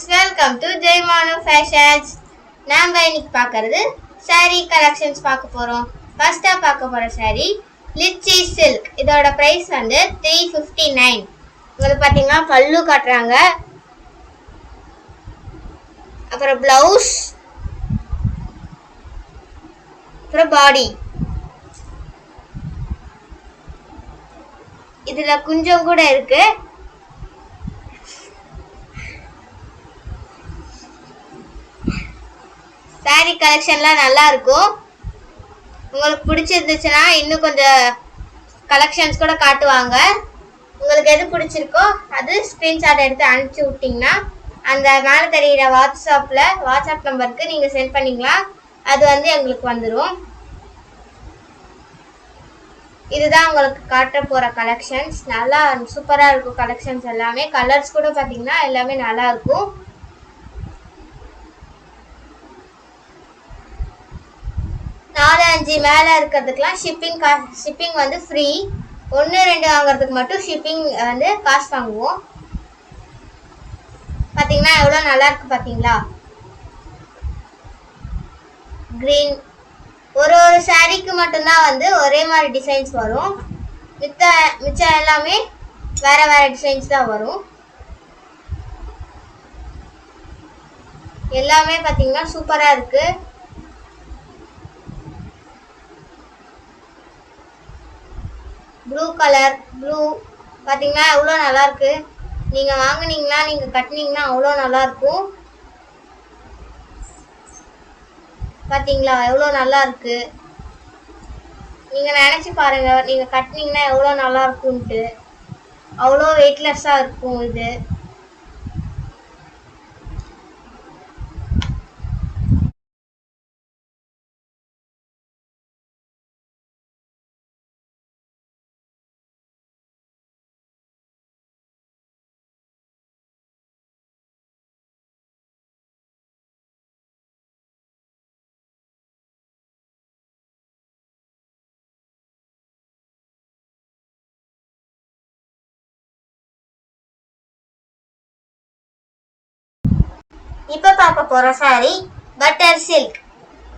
friends, welcome to Jaimanu Fashions. நாம் இன்னைக்கு பார்க்கிறது saree collections பார்க்க போறோம். ஃபர்ஸ்டா பார்க்க போற saree லிச்சி silk. இதோட பிரைஸ் வந்து 359. உங்களுக்கு பாத்தீங்கன்னா பல்லு காட்றாங்க. அப்புறம் ப்ளவுஸ், அப்புறம் பாடி. இதுல குஞ்சம் கூட இருக்கு. சாரி கலெக்ஷன்லாம் நல்லா இருக்கும். உங்களுக்கு பிடிச்சிருந்துச்சுன்னா இன்னும் கொஞ்சம் கலெக்ஷன்ஸ் கூட காட்டுவாங்க. உங்களுக்கு எது பிடிச்சிருக்கோ அது ஸ்க்ரீன்ஷாட் எடுத்து அனுப்பிச்சி விட்டிங்கன்னா அந்த மேலே தெரிகிற வாட்ஸ்அப் நம்பருக்கு நீங்கள் சென்ட் பண்ணிக்கலாம். அது வந்து எங்களுக்கு வந்துடும். இதுதான் உங்களுக்கு காட்ட போகிற கலெக்ஷன்ஸ். நல்லா சூப்பராக இருக்கும் கலெக்ஷன்ஸ் எல்லாமே. கலர்ஸ் கூட பார்த்தீங்கன்னா எல்லாமே நல்லா இருக்கும். நாலு அஞ்சு மேலே இருக்கிறதுக்கெலாம் ஷிப்பிங் வந்து ஃப்ரீ. 1-2 வாங்குறதுக்கு மட்டும் ஷிப்பிங் வந்து காசு வாங்குவோம். பார்த்தீங்கன்னா எவ்வளோ நல்லா இருக்கு பார்த்தீங்களா. க்ரீன். ஒரு சாரீக்கு மட்டும்தான் வந்து ஒரே மாதிரி டிசைன்ஸ் வரும். மிச்சம் எல்லாமே வேற வேற டிசைன்ஸ் தான் வரும். எல்லாமே பார்த்தீங்கன்னா சூப்பராக இருக்கு. ப்ளூ கலர் பார்த்தீங்கன்னா எவ்வளோ நல்லா இருக்கு. நீங்கள் வாங்கினீங்கன்னா நீங்கள் கட்டினீங்கன்னா அவ்வளோ நல்லா இருக்கும். பார்த்தீங்களா எவ்வளோ நல்லா இருக்கு. நீங்கள் நினச்சி பாருங்க, நீங்கள் கட்டினீங்கன்னா எவ்வளோ நல்லா இருக்கும்ட்டு. அவ்வளோ வெயிட்லெஸ்ஸாக இருக்கும் இது. இப்போ பார்க்க போகிற சாரி பட்டர் சில்க்.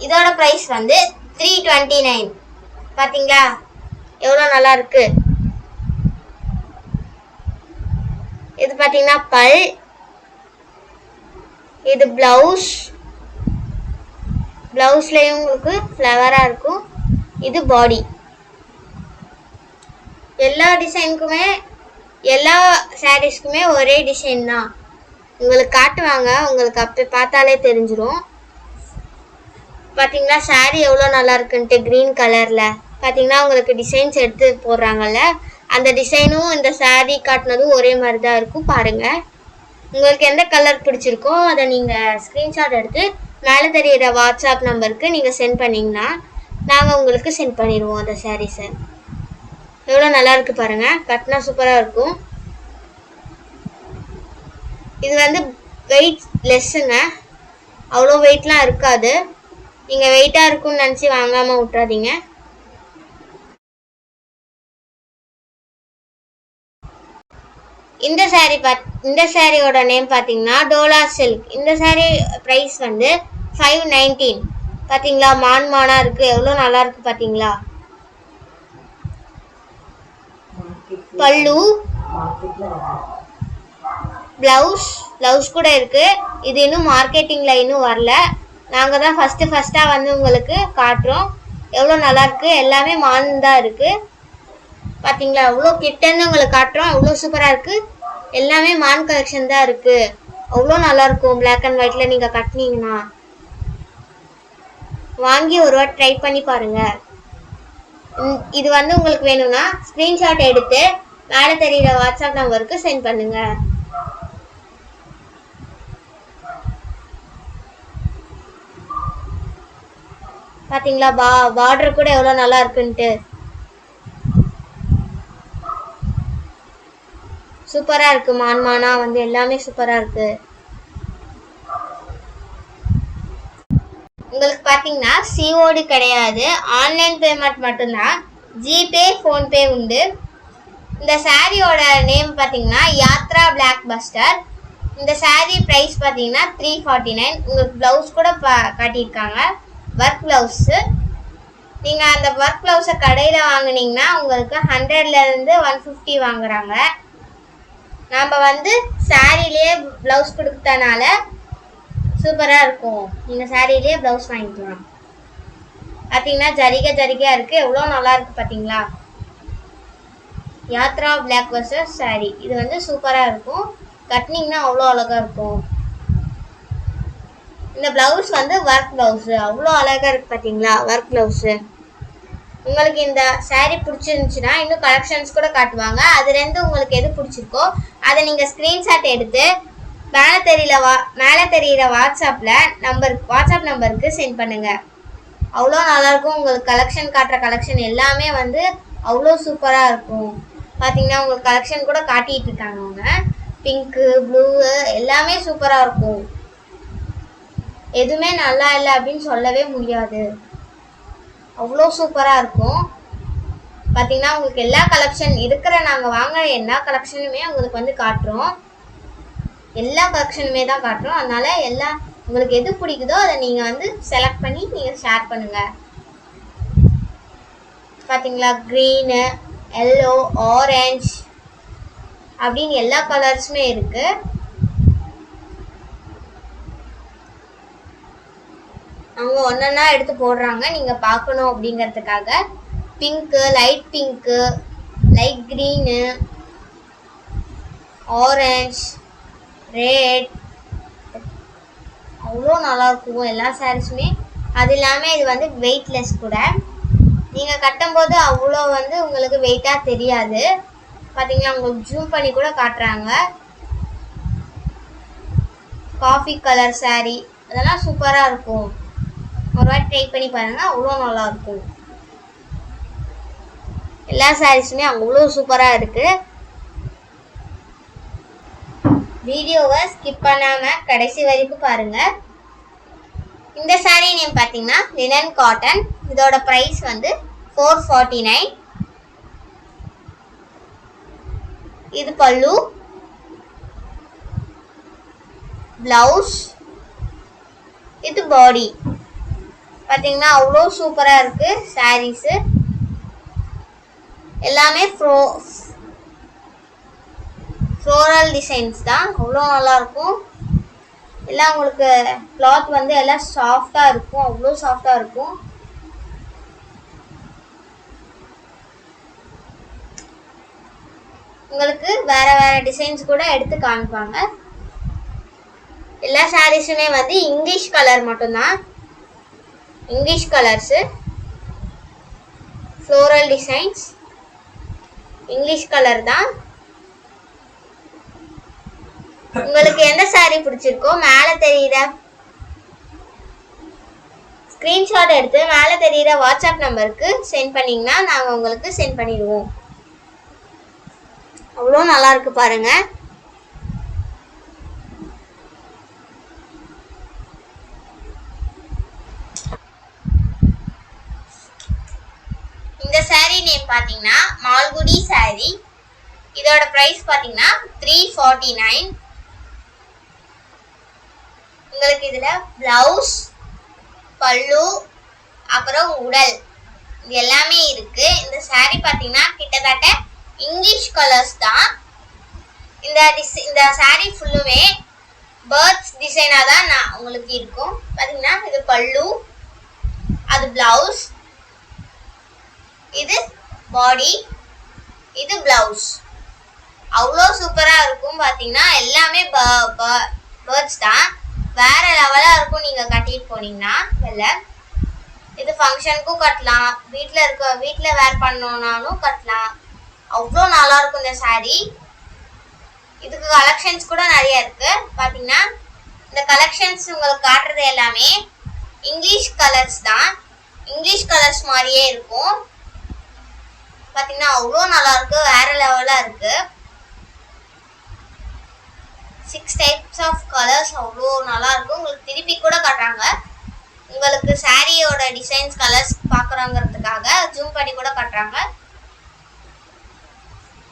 இதோட ப்ரைஸ் வந்து 329. பார்த்தீங்களா எவ்வளோ நல்லா இருக்கு. இது பார்த்தீங்கன்னா பல், இது ப்ளவுஸ்லேயும் உங்களுக்கு ஃப்ளவராக இருக்கும். இது பாடி. எல்லா டிசைனுக்குமே எல்லா சாரீஸ்க்குமே ஒரே டிசைன் தான். உங்களுக்கு காட்டுவாங்க, உங்களுக்கு அப்போ பார்த்தாலே தெரிஞ்சிடும். பார்த்தீங்களா சாரீ எவ்வளோ நல்லா இருக்குன்ட்டு. க்ரீன் கலரில் பார்த்தீங்கன்னா உங்களுக்கு டிசைன்ஸ் எடுத்து போடுறாங்கல்ல, அந்த டிசைனும் இந்த சாரீ காட்டினதும் ஒரே மாதிரி தான் இருக்கும். பாருங்கள், உங்களுக்கு எந்த கலர் பிடிச்சிருக்கோ அதை நீங்கள் ஸ்க்ரீன்ஷாட் எடுத்து மேலே தெரிகிற வாட்ஸ்அப் நம்பருக்கு நீங்கள் சென்ட் பண்ணிங்கன்னா நாங்கள் உங்களுக்கு சென்ட் பண்ணிடுவோம் அந்த சாரீஸை. எவ்வளோ நல்லா இருக்குது பாருங்கள். கட்டினா சூப்பராக இருக்கும். இது வந்து வெயிட் லெஸ்ஸுங்க, அவ்வளோ வெயிட்லாம் இருக்காது. நீங்கள் வெயிட்டாக இருக்கும்னு நினச்சி வாங்காமல் விட்றாதீங்க. இந்த சாரியோட நேம் பார்த்தீங்கன்னா டோலா சில்க். இந்த சாரி ப்ரைஸ் வந்து 519. பார்த்தீங்களா மானாக இருக்குது, எவ்வளோ நல்லா இருக்குது பார்த்தீங்களா. பல்லு, ப்ளவுஸ் கூட இருக்குது. இது இன்னும் மார்க்கெட்டிங்கில் இன்னும் வரல. நாங்கள் தான் ஃபஸ்ட்டாக வந்து உங்களுக்கு காட்டுறோம். எவ்வளோ நல்லா இருக்குது. எல்லாமே மான் தான் இருக்குது. பார்த்தீங்களா அவ்வளோ கிட்டன்னு உங்களுக்கு காட்டுறோம். அவ்வளோ சூப்பராக இருக்குது. எல்லாமே மான் கலெக்ஷன் தான் இருக்குது. அவ்வளோ நல்லாயிருக்கும். பிளாக் அண்ட் ஒயிட்டில் நீங்கள் கட்டினீங்கன்னா வாங்கி ஒரு வாட்டி ட்ரை பண்ணி பாருங்கள். இது வந்து உங்களுக்கு வேணும்னா ஸ்க்ரீன்ஷாட் எடுத்து மேலே தெரிகிற வாட்ஸ்அப் நம்பருக்கு சென்ட் பண்ணுங்கள். பார்த்தீங்களா பார்டர் கூட எவ்வளோ நல்லா இருக்குன்ட்டு. சூப்பராக இருக்குது. மானா வந்து எல்லாமே சூப்பராக இருக்குது. உங்களுக்கு பார்த்தீங்கன்னா சிஓடி கிடையாது, ஆன்லைன் பேமெண்ட் மட்டும்தான். ஜிபே, ஃபோன்பே உண்டு. இந்த சாரியோட நேம் பார்த்தீங்கன்னா யாத்ரா பிளாக் பஸ்டர். இந்த saree ப்ரைஸ் பார்த்தீங்கன்னா 349. உங்களுக்கு ப்ளவுஸ் கூட காட்டியிருக்காங்க, ஒர்க் ப்ளவுஸு. நீங்கள் அந்த ஒர்க் ப்ளவுஸை கடையில் வாங்கினீங்கன்னா உங்களுக்கு 100லேருந்து 150 வாங்குறாங்க. நம்ம வந்து சாரிலேயே ப்ளவுஸ் கொடுத்தனால சூப்பராக இருக்கும். நீங்கள் சாரிலேயே ப்ளவுஸ் வாங்கிக்கலாம். பார்த்தீங்கன்னா ஜரிகையாக இருக்குது, எவ்வளோ நல்லா இருக்குது பார்த்தீங்களா. யாத்ரா பிளாக் வர்சஸ் சாரி, இது வந்து சூப்பராக இருக்கும். கட்டினீங்கன்னா அவ்வளோ அழகாக இருக்கும். இந்த ப்ளவுஸ் வந்து ஒர்க் ப்ளவுஸு, அவ்வளோ அழகாக இருக்குது பார்த்தீங்களா ஒர்க் ப்ளவுஸு. உங்களுக்கு இந்த சாரீ பிடிச்சிருந்துச்சுன்னா இன்னும் கலெக்ஷன்ஸ் கூட காட்டுவாங்க. அதுலேருந்து உங்களுக்கு எது பிடிச்சிருக்கோ அதை நீங்கள் ஸ்க்ரீன்ஷாட் எடுத்து மேலே தெரியிற வாட்ஸ்அப் நம்பருக்கு சென்ட் பண்ணுங்கள். அவ்வளோ நல்லாயிருக்கும். உங்களுக்கு கலெக்ஷன் காட்டுற கலெக்ஷன் எல்லாமே வந்து அவ்வளோ சூப்பராக இருக்கும். பார்த்தீங்கன்னா உங்களுக்கு கலெக்ஷன் கூட காட்டிகிட்டு இருக்காங்க அவங்க. பிங்க்கு, ப்ளூ எல்லாமே சூப்பராக இருக்கும். எதுவுமே நல்லா இல்லை அப்படின்னு சொல்லவே முடியாது, அவ்வளோ சூப்பராக இருக்கும். பார்த்தீங்கன்னா உங்களுக்கு எல்லா கலெக்ஷன் இருக்கிற நாங்கள் வாங்குற எல்லா கலெக்ஷனுமே உங்களுக்கு வந்து காட்டுறோம். எல்லா கலெக்ஷனுமே தான் காட்டுறோம். அதனால் உங்களுக்கு எது பிடிக்குதோ அதை நீங்கள் வந்து செலக்ட் பண்ணி நீங்கள் ஷேர் பண்ணுங்கள். பார்த்தீங்களா க்ரீனு, எல்லோ, ஆரஞ்ச் அப்படின்னு எல்லா கலர்ஸுமே இருக்குது. அவங்க ஒன்றா எடுத்து போடுறாங்க நீங்கள் பார்க்கணும் அப்படிங்கிறதுக்காக. Pink, light pink, light green, orange, red, அவ்வளோ நல்லாயிருக்கும் எல்லா சாரீஸுமே. அது இல்லாமல் இது வந்து வெயிட்லெஸ் கூட. நீங்கள் கட்டும்போது அவ்வளோ வந்து உங்களுக்கு வெயிட்டாக தெரியாது. பார்த்தீங்கன்னா உங்களுக்கு ஜூம் பண்ணி கூட காட்டுறாங்க. காஃபி கலர் சாரீ அதெல்லாம் சூப்பராக இருக்கும். ஒரு வாட்டி ட்ரை பண்ணி பாருங்கள், அவ்வளோ நல்லாயிருக்கும். எல்லா சாரீஸுமே அவ்வளோ சூப்பராக இருக்குது. வீடியோவை ஸ்கிப் பண்ணாமல் கடைசி வரைக்கும் பாருங்கள். இந்த சாரீ நேம் பார்த்தீங்கன்னா லினன் காட்டன். இதோட ப்ரைஸ் வந்து 449. இது பல்லு, ப்ளவுஸ், இது பாடி. பார்த்தீங்கன்னா அவ்வளோ சூப்பராக இருக்குது சாரீஸு. எல்லாமே ஃப்ளோரல் டிசைன்ஸ் தான், அவ்வளோ நல்லாயிருக்கும். எல்லாம் உங்களுக்கு கிளாத் வந்து எல்லாம் சாஃப்டாக இருக்கும், அவ்வளோ சாஃப்டாக இருக்கும். உங்களுக்கு வேறு வேறு டிசைன்ஸ் கூட எடுத்து காமிப்பாங்க. எல்லா சாரீஸுமே வந்து இங்கிலீஷ் கலர் மட்டும்தான், English colours, floral designs English colour தான். உங்களுக்கு எந்த சாரீ பிடிச்சிருக்கோ மேலே தெரியுற ஸ்க்ரீன்ஷாட் எடுத்து மேலே தெரியுற வாட்ஸ்அப் நம்பருக்கு சென்ட் பண்ணிங்கன்னா நாங்கள் உங்களுக்கு சென்ட் பண்ணிடுவோம். அவ்வளோ நல்லா இருக்கு பாருங்க. இந்த சாரீ நேம் பார்த்தீங்கன்னா மால்குடி சாரீ. இதோட ப்ரைஸ் பார்த்தீங்கன்னா 349. உங்களுக்கு இதில் ப்ளவுஸ், பல்லு, அப்புறம் உடல் இது எல்லாமே இருக்குது. இந்த சாரீ பார்த்தீங்கன்னா கிட்டத்தட்ட இங்கிலீஷ் கலர்ஸ் தான். இந்த சாரீ ஃபுல்லுமே பேர்ட்ஸ் டிசைனாக தான் உங்களுக்கு இருக்கும். பார்த்தீங்கன்னா இது பல்லு, அது ப்ளவுஸ், இது பாடி, இது ப்ளவுஸ். அவ்வளோ சூப்பராக இருக்கும். பார்த்தீங்கன்னா எல்லாமே பேர்ட்ஸ் தான், வேறு லெவலாக இருக்கும். நீங்கள் கட்டிட்டு போனீங்கன்னா வெளில இது ஃபங்க்ஷனுக்கும் கட்டலாம், வீட்டில் வேர் பண்ணோன்னாலும் கட்டலாம். அவ்வளோ நல்லாயிருக்கும் இந்த சாரீ. இதுக்கு கலெக்ஷன்ஸ் கூட நிறைய இருக்குது. பார்த்தீங்கன்னா இந்த கலெக்ஷன்ஸ் உங்களுக்கு காட்டுறது எல்லாமே இங்கிலீஷ் கலர்ஸ் தான், இங்கிலீஷ் கலர்ஸ் மாதிரியே இருக்கும். பார்த்தீங்கன்னா அவ்வளோ நல்லாயிருக்கு, வேறு லெவலாக இருக்குது. 6 டைப்ஸ் ஆஃப் கலர்ஸ் அவ்வளோ நல்லாயிருக்கும். உங்களுக்கு திருப்பி கூட காட்டுறாங்க. உங்களுக்கு சாரியோட டிசைன்ஸ் கலர்ஸ் பார்க்குறோங்கிறதுக்காக ஜூம் பண்ணி கூட காட்டுறாங்க.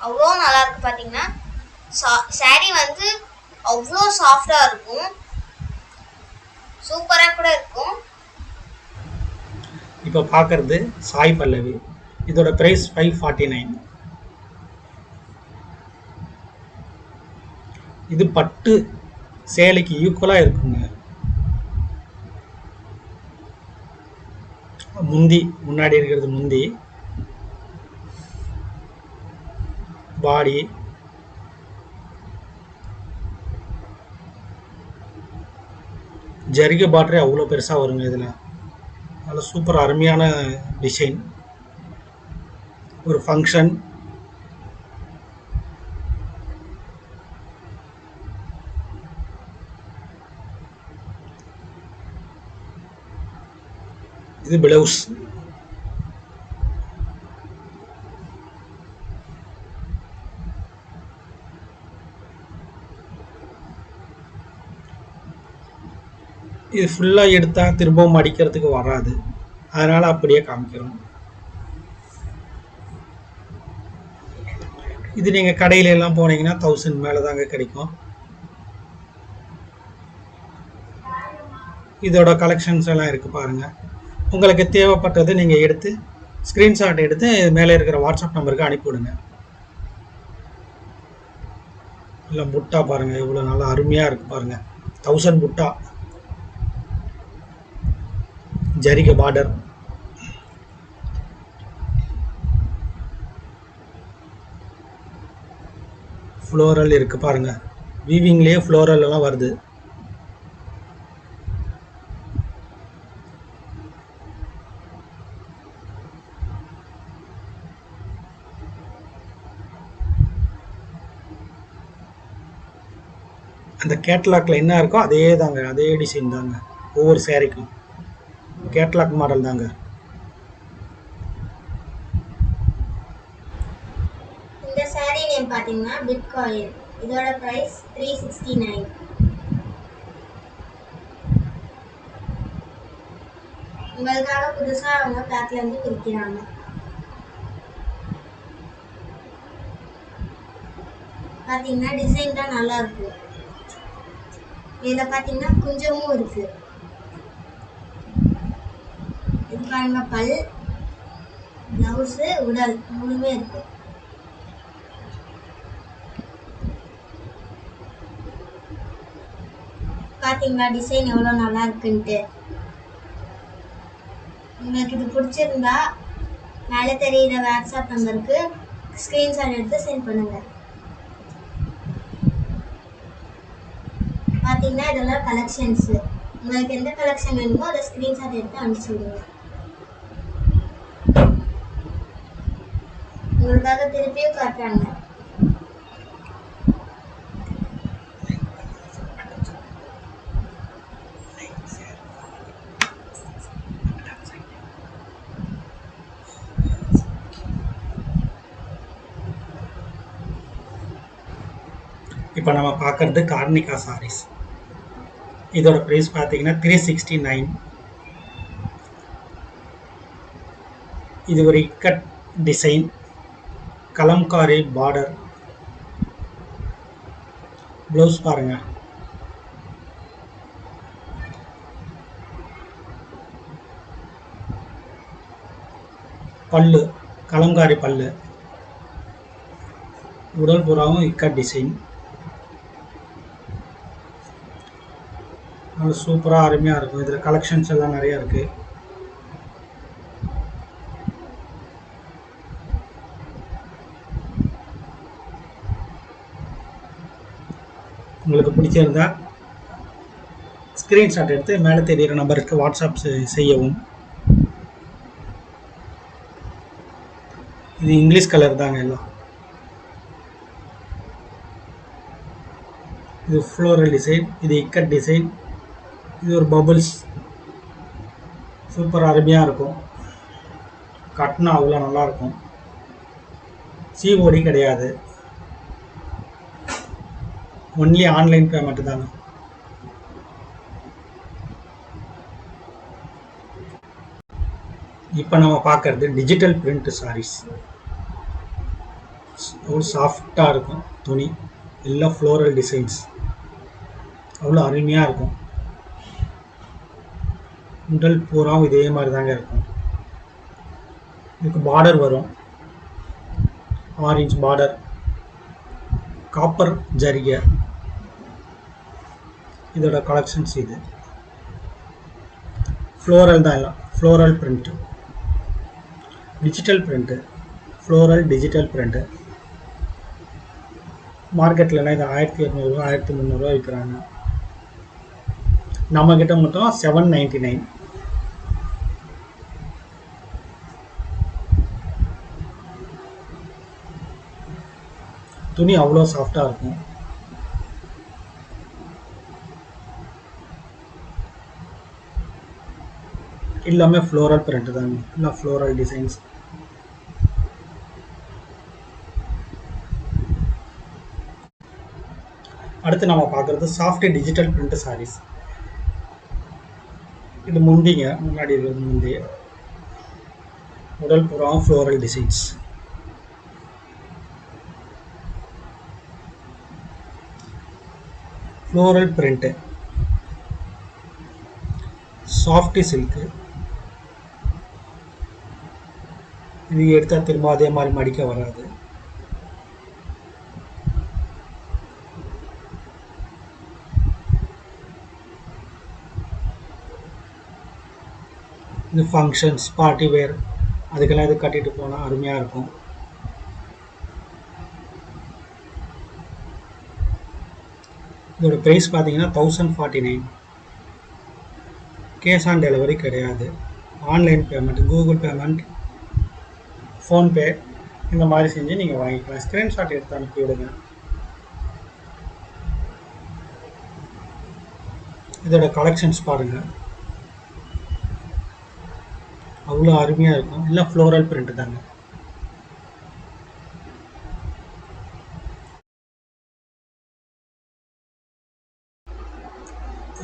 அவ்வளோ நல்லாயிருக்கு. பார்த்தீங்கன்னா சாரீ வந்து அவ்வளோ சாஃப்டா இருக்கும், சூப்பரா கூட இருக்கும். இப்போ பார்க்கறது சாய் பல்லவி. இதோட பிரைஸ் 549. இது பட்டு சேலைக்கு ஈக்குவலா இருக்குங்க. முந்தி முன்னாடி இருக்கிறது முந்தி, பாடி, ஜரிகை பார்டரே அவ்வளோ பெருசாக வருங்க. இதில் நல்ல சூப்பர் அருமையான டிசைன். ஒரு ஃபங்க்ஷன், இது பிளவுஸ். இது ஃபுல்லாக எடுத்தால் திரும்பவும் அடிக்கிறதுக்கு வராது, அதனால் அப்படியே காமிக்கிறோம். இது நீங்கள் கடையில எல்லாம் போனீங்கன்னா 1000 மேலே தாங்க கிடைக்கும். இதோட கலெக்ஷன்ஸ் எல்லாம் இருக்குது பாருங்கள். உங்களுக்கு தேவைப்பட்டது நீங்கள் எடுத்து ஸ்க்ரீன்ஷாட் எடுத்து மேலே இருக்கிற வாட்ஸ்அப் நம்பருக்கு அனுப்பிவிடுங்க. இல்லை புட்டா பாருங்கள், இவ்வளோ நல்லா அருமையாக இருக்குது பாருங்கள். 1000 புட்டா, ஜரிகை பார்டர், ஃப்ளோரல் இருக்குது பாருங்கள். வீவிங்லேயே ஃப்ளோரல் எல்லாம் வருது. அந்த கேட்லாக்ல என்ன இருக்கோ அதே தாங்க, அதே டிசைன் தாங்க. ஒவ்வொரு சேரீக்கும் கேட்லாக் மாடல் தாங்க. இந்த சாரி நேம் பாத்தீங்கன்னா பிட்காயின். இதோட பிரைஸ் 369. உங்களுக்காக புதுசா அவங்க பேக்ல இருந்து பிரிக்கிறாங்க. பாத்தீங்கன்னா டிசைன் தான் நல்லா இருக்கு. இதுல பாத்தீங்கன்னா குஞ்சமும் இருக்கு. இது பாருங்க, பல், பிளவுஸ், உடல் மூணுமே இருக்கு. பாத்தீங்களா டிசைன் எவ்வளவு நல்லா இருக்குன்ட்டு. உங்களுக்கு இது பிடிச்சிருந்தா மேலே தெரியுற வாட்ஸ்அப் நம்பருக்கு ஸ்கிரீன்ஷாட் எடுத்து சென்ட் பண்ணுங்க. பார்த்தீங்கன்னா இதெல்லாம் கலெக்ஷன்ஸ். உங்களுக்கு எந்த கலெக்ஷன் வேணுமோ அதை ஸ்கிரீன்ஷாட் எடுத்து அனுப்பிச்சு விடுங்க. உங்களுக்காக திருப்பியும் காட்டுறாங்க. இப்போ நம்ம பார்க்குறது கார்னிகா சாரீஸ். இதோட ப்ரைஸ் பார்த்தீங்கன்னா 369. இது ஒரு ikat design, Kalamkari border, blouse பாருங்க. பல்லு கலம்காரி பல்லு, உடல் புறாவும் இக்கட் டிசைன். நல்ல சூப்பராக அருமையாக இருக்கும். இதில் கலெக்ஷன்ஸ் எல்லாம் நிறையா இருக்குது. உங்களுக்கு பிடிச்சிருந்தா ஸ்க்ரீன்ஷாட் எடுத்து மேலே தெரிகிற நம்பருக்கு வாட்ஸ்அப் செய்யவும். இது இங்கிலீஷ் கலர் தாங்க எல்லாம். இது ஃப்ளோரல் டிசைன், இது இக்கட் டிசைன், இது ஒரு பபுள்ஸ். சூப்பர் அருமையாக இருக்கும். கட்டினா அவ்வளோ நல்லாயிருக்கும். சிஓடி கிடையாது, ஒன்லி ஆன்லைன் பேமெண்ட் தாங்க. இப்போ நம்ம பார்க்குறது டிஜிட்டல் பிரிண்ட் சாரீஸ். ஒரு சாஃப்டாக இருக்கும் துணி, எல்லாம் ஃப்ளோரல் டிசைன்ஸ். அவ்வளோ அருமையாக இருக்கும். உடல் பூராவும் இதே மாதிரி தாங்க இருக்கும். இதுக்கு பார்டர் வரும், ஆரஞ்சு பார்டர், காப்பர் ஜரிகை. இதோட கலெக்ஷன்ஸ் இது. ஃப்ளோரல் தான் எல்லாம், floral print, digital print, floral digital print. மார்க்கெட்லலாம் இது 1200 1300 விற்கிறாங்க. நம்மக்கிட்ட மட்டும் 799. துணி அவ்வளோ சாஃப்டாக இருக்கும். எல்லாமே ஃப்ளோரல் பிரிண்ட் தாங்க, எல்லாம் ஃப்ளோரல் டிசைன்ஸ். அடுத்து நம்ம பார்க்குறது சாஃப்ட் டிஜிட்டல் பிரிண்ட் சாரீஸ். இது முந்திங்க, முன்னாடி இருக்கிறது முந்தி. உடல் புறம் floral designs. Floral print, softy silk. இது எடுத்தால் திரும்ப அதே மாதிரி மடிக்க வராது. இது ஃபங்க்ஷன்ஸ், பார்ட்டி வேர், அதுக்கெல்லாம் இது கட்டிட்டு போனால் அருமையாக இருக்கும். இதோட ப்ரைஸ் பார்த்தீங்கன்னா 1049. கேஷ் ஆன் டெலிவரி கிடையாது. Online payment, Google payment, PhonePe இந்த மாதிரி செஞ்சு நீங்கள் வாங்கிக்கலாம். ஸ்க்ரீன்ஷாட் எடுத்து அனுப்பி விடுங்க. இதோட கலெக்ஷன்ஸ் பாருங்கள், அவ்வளோ அருமையாக இருக்கும். எல்லாம் ஃப்ளோரல் பிரிண்ட் தாங்க.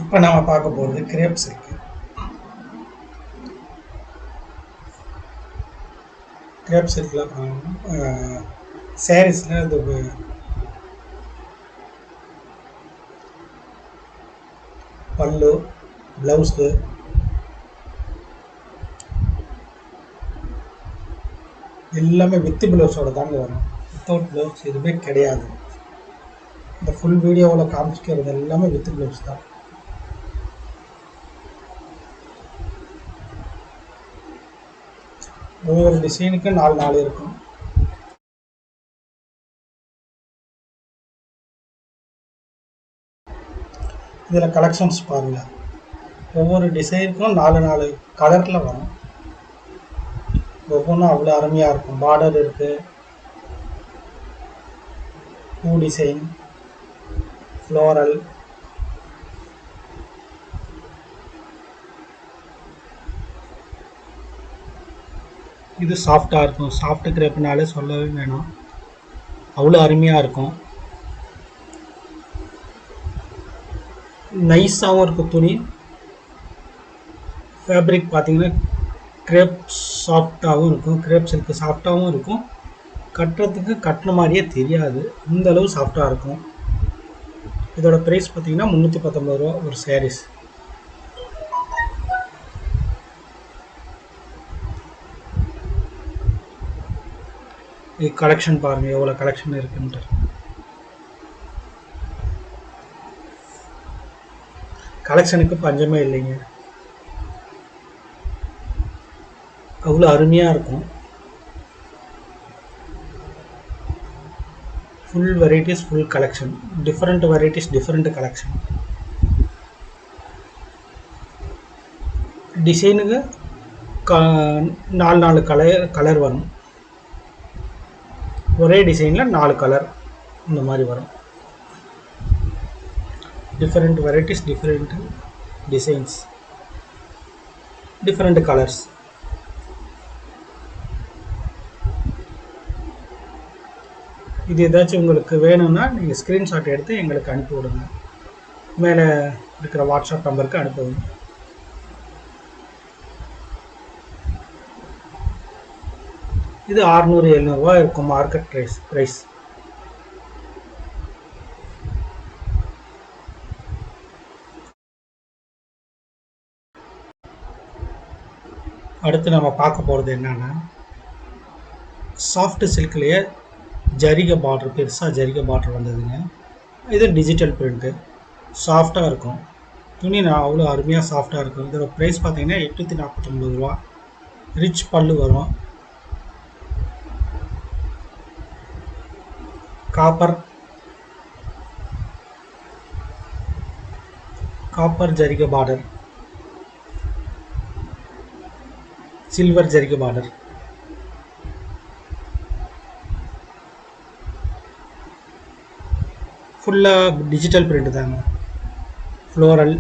இப்போ நம்ம பார்க்க போகிறது கிரேப் சில்க். கிரேப் சில்கில் சாரீஸில் இது பல்லு, ப்ளவுஸு, எல்லாமே வித் ப்ளவுஸோட தாங்க வரும். வித்தவுட் ப்ளவுஸ் எதுவுமே கிடையாது. இந்த ஃபுல் வீடியோவில் காமிச்சிக்கிறது எல்லாமே வித் ப்ளவுஸ் தான். ஒவ்வொரு டிசைனுக்கு 4 இருக்கும். இதில் கலெக்ஷன்ஸ் பாருங்கள், ஒவ்வொரு டிசைனுக்கும் 4 கலரில் வரும். ஒவ்வொன்றும் அவ்வளோ அருமையாக இருக்கும். பார்டர் இருக்குது, பூ டிசைன், ஃப்ளோரல். இது சாஃப்டாக இருக்கும். சாஃப்ட் கிரேப்னாலே சொல்லவே வேணும், அவ்வளோ அருமையாக இருக்கும். நைஸாகவும் இருக்கும் துணி. ஃபேப்ரிக் பார்த்தீங்கன்னா கிரேப் சாஃப்டாகவும் இருக்கும், கிரேப் சில்க்கு சாஃப்டாகவும் இருக்கும். கட்டுறதுக்கு கட்டின மாதிரியே தெரியாது, இந்த அளவு சாஃப்டாக இருக்கும். இதோட ப்ரைஸ் பார்த்தீங்கன்னா 319 ரூபா ஒரு சாரீஸ். கலெக்ஷன் பாருங்கள், எவ்வளோ கலெக்ஷன் இருக்குன்ட்டு. கலெக்ஷனுக்கு பஞ்சமே இல்லைங்க, அவ்வளோ அருமையாக இருக்கும். Full varieties, full collection, different varieties, different collection. டிசைனுக்கு 4 கலர் வரும். ஒரே டிசைனில் 4 கலர் இந்த மாதிரி வரும். Different varieties, different designs, different colours. இது ஏதாச்சும் உங்களுக்கு வேணும்னா நீங்கள் ஸ்க்ரீன்ஷாட் எடுத்து எங்களுக்கு அனுப்பி விடுங்க. மேலே இருக்கிற வாட்ஸ்அப் நம்பருக்கு அனுப்புங்க. இது 600-700 ரூபா இருக்கும் மார்க்கெட் ப்ரைஸ். அடுத்து நம்ம பார்க்க போகிறது என்னன்னா சாஃப்ட் சில்க்லேயே ஜரிகை பார்டர், பெருசாக ஜரிகை பார்டர் வந்ததுங்க. இது டிஜிட்டல் பிரிண்ட்டு, சாஃப்டாக இருக்கும். துணி நான் அவ்வளோ அருமையாக சாஃப்டாக இருக்கும். இதோட ப்ரைஸ் பார்த்தீங்கன்னா 849 ரூபா. ரிச் பல்லு வரும். காப்பர் ஜரிகை பார்டர், சில்வர் ஜரிகை பார்டர். ஃபுல்லாக டிஜிட்டல் பிரிண்ட் தாங்க. ஃப்ளோரல்,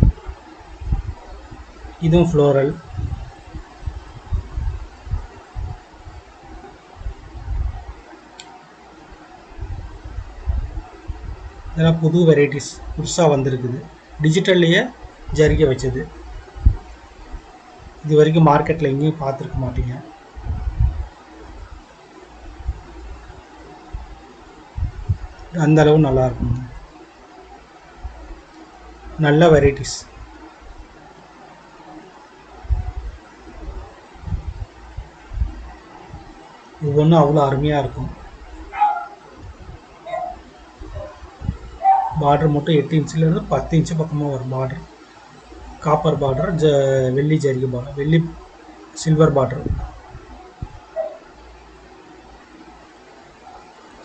இதுவும் ஃப்ளோரல். இதெல்லாம் புது வெரைட்டிஸ் புதுசாக வந்திருக்குது. டிஜிட்டல்லையே ஜரிகை வச்சது. இது வரைக்கும் மார்க்கெட்டில் எங்கேயும் பார்த்துருக்க மாட்டீங்க. அந்த அளவு நல்லா இருக்குங்க. நல்ல வெரைட்டிஸ். ஒவ்வொன்றும் அவ்வளோ அருமையாக இருக்கும். பார்டர் மட்டும் 8 இன்ச்சிலேருந்து 10 இன்ச்சு பக்கமாக வரும் பார்டர். காப்பர் பார்டர், வெள்ளி ஜரிகை பார்டர், வெள்ளி silver border.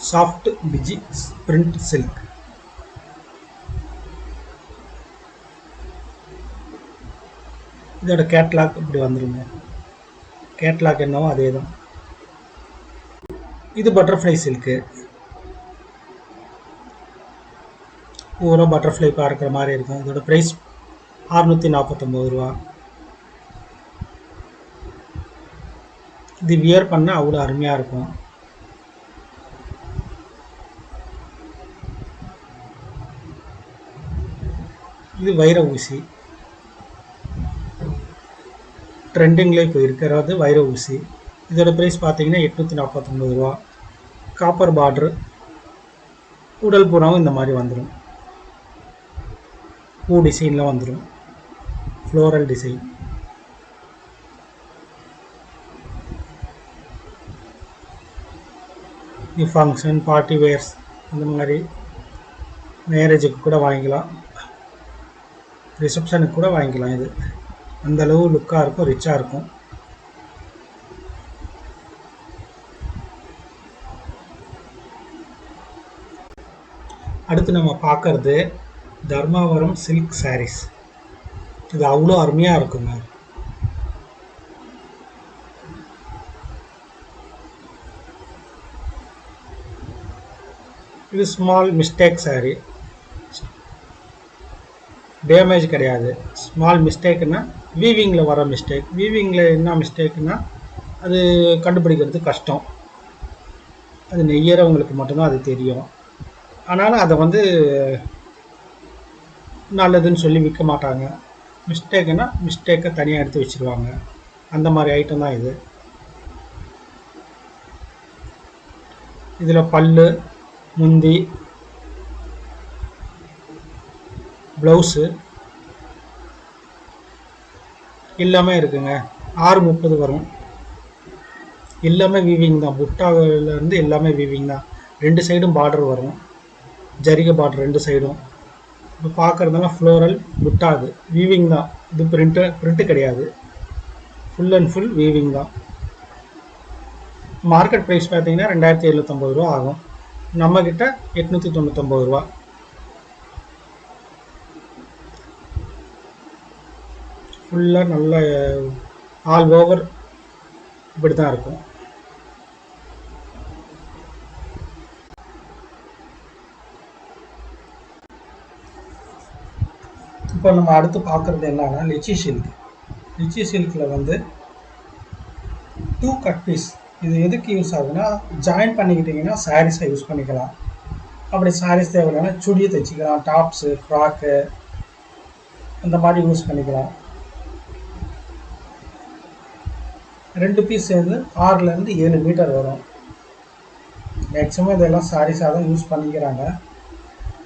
Soft PG print silk. இதோட கேட்லாக் இப்படி வந்துருங்க. கேட்லாக் என்னவோ அதே தான். இது பட்டர்ஃப்ளை சில்க்கு. பூரா பட்டர்ஃப்ளை பார்க்குற மாதிரி இருக்கும். இதோட ப்ரைஸ் 649 ரூபா. இது வியர் பண்ண அவ்வளோ அருமையாக இருக்கும். இது வைர ஊசி. ட்ரெண்டிங்லேயே இப்போ இருக்கிறது வைர ஊசி. இதோட ப்ரைஸ் பார்த்தீங்கன்னா 849 ரூபா. காப்பர் பார்டரு, உடல் பூராவும் இந்த மாதிரி வந்துடும். பூ டிசைனில் வந்துடும். Floral design. இது ஃபங்க்ஷன், பார்ட்டி வேர்ஸ், இந்த மாதிரி மேரேஜுக்கு கூட வாங்கிக்கலாம், ரிசப்ஷனுக்கு கூட வாங்கிக்கலாம். இது அந்தளவு லுக்காக இருக்கும், ரிச்சாக இருக்கும். அடுத்து நம்ம பார்க்கறது தர்மாவரம் சில்க் சாரீஸ். இது அவ்வளோ அருமையாக இருக்குங்க. இது ஸ்மால் மிஸ்டேக் சாரீ. டேமேஜ் கிடையாது. ஸ்மால் மிஸ்டேக்குன்னா வீவிங்கில் வர மிஸ்டேக். வீவிங்கில் என்ன மிஸ்டேக்குன்னா அது கண்டுபிடிக்கிறது கஷ்டம். அது நெய்யறவங்களுக்கு மட்டும்தான் அது தெரியும். ஆனாலும் அதை வந்து நல்லதுன்னு சொல்லி விற்க மாட்டாங்க. மிஸ்டேக்குன்னா மிஸ்டேக்கை தனியாக எடுத்து வச்சுருவாங்க. அந்த மாதிரி ஐட்டம் தான் இது. இதில் பல்லு, முந்தி, ப்ளவுஸு எல்லாமே இருக்குங்க. 630 வரும். எல்லாமே வீவிங் தான். புட்டாவிலேருந்து எல்லாமே வீவிங் தான். 2 சைடும் பார்டர் வரும். ஜரிகை பார்டர் 2 சைடும். இப்போ பார்க்குறதுலாம் ஃப்ளோரல் புட்டா. அது வீவிங் தான். இது பிரிண்ட்டு கிடையாது. ஃபுல் அண்ட் ஃபுல் வீவிங் தான். மார்க்கெட் ப்ரைஸ் பார்த்தீங்கன்னா 2750 ரூபா ஆகும். நம்மக்கிட்ட 899 ரூபா. ஃபுல்லாக நல்ல ஆல் ஓவர் இப்படி தான் இருக்கும். இப்போ நம்ம அடுத்து பார்க்குறது என்னன்னா லிச்சி சில்க். லிச்சி சில்கில் வந்து 2 கட் பீஸ். இது எதுக்கு யூஸ் ஆகுதுன்னா, ஜாயின் பண்ணிக்கிட்டிங்கன்னா சாரீஸை யூஸ் பண்ணிக்கலாம். அப்படி சாரீஸ் தேவையில்லைன்னா சுடியை தைச்சிக்கலாம், டாப்ஸு, ஃப்ராக்கு அந்த மாதிரி யூஸ் பண்ணிக்கலாம். 2 பீஸ் சேர்ந்து 6லேருந்து 7 மீட்டர் வரும். மேக்ஸிமம் இதெல்லாம் சாரீஸாக தான் யூஸ் பண்ணிக்கிறாங்க.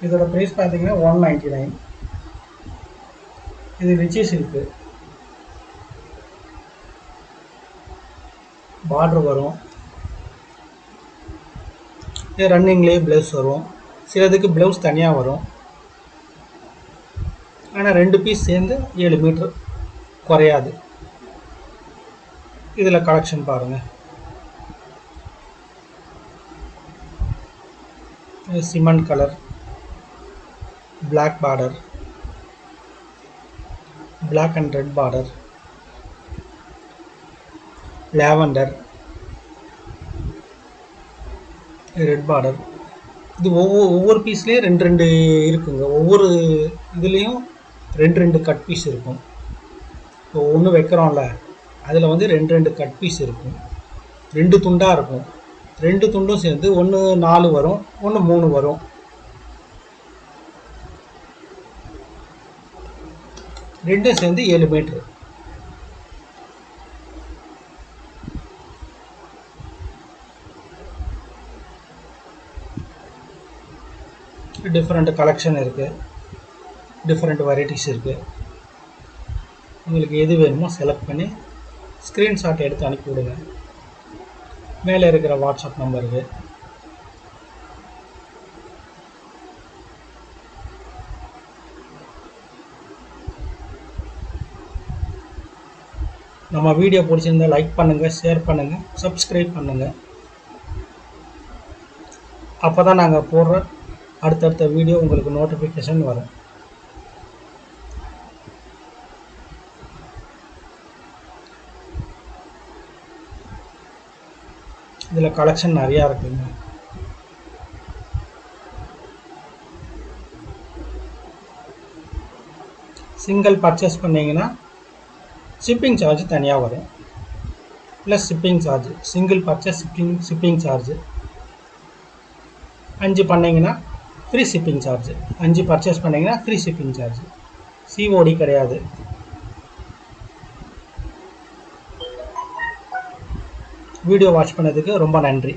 இதோட ப்ரைஸ் பார்த்தீங்கன்னா 199. இது லிச்சி சில்க்கு. பார்டர் வரும். ரன்னிங்லேயே ப்ளவுஸ் வரும். சிலதுக்கு ப்ளவுஸ் தனியாக வரும். ஆனால் 2 பீஸ் சேர்ந்து 7 மீட்டர் குறையாது. இதில் கலெக்ஷன் பாருங்கள். Cement colour, black border, black and red border, lavender, red border. இது ஒவ்வொரு பீஸ்லேயும் 2 இருக்குங்க. ஒவ்வொரு இதுலேயும் 2 கட் பீஸ் இருக்கும். இப்போ ஒன்று வைக்கிறோம்ல, அதில் வந்து 2 கட் பீஸ் இருக்கும். 2 துண்டாக இருக்கும். 2 துண்டும் சேர்ந்து ஒன்று 4 வரும், ஒன்று 3 வரும். ரெண்டும் சேர்ந்து 7 மீட்ரு. டிஃப்ரெண்ட் கலெக்ஷன் இருக்குது, டிஃப்ரெண்ட் வெரைட்டிஸ் இருக்குது. உங்களுக்கு எது வேணுமோ செலக்ட் பண்ணி ஸ்க்ரீன்ஷாட் எடுத்து அனுப்பி விடுங்க. மேலே இருக்கிற வாட்ஸ்அப் நம்பருக்கு. நம்ம வீடியோ பிடிச்சிருந்தா லைக் பண்ணுங்கள், ஷேர் பண்ணுங்கள், சப்ஸ்கிரைப் பண்ணுங்கள். அப்போ தான் நாங்கள் போடுற அடுத்தடுத்த வீடியோ உங்களுக்கு நோட்டிஃபிகேஷன் வரும். இதில் கலெக்ஷன் நிறையா இருக்குங்க. சிங்கிள் பர்ச்சேஸ் பண்ணிங்கன்னா ஷிப்பிங் சார்ஜ் தனியாக வரும், plus shipping charge. Single purchase shipping charge. 5 பண்ணிங்கன்னா ஃப்ரீ ஷிப்பிங் சார்ஜ். 5 பர்ச்சேஸ் பண்ணிங்கன்னா ஃப்ரீ ஷிப்பிங் சார்ஜ். சிஓடி கிடையாது. வீடியோ வாட்ச் பண்ணதுக்கு ரொம்ப நன்றி.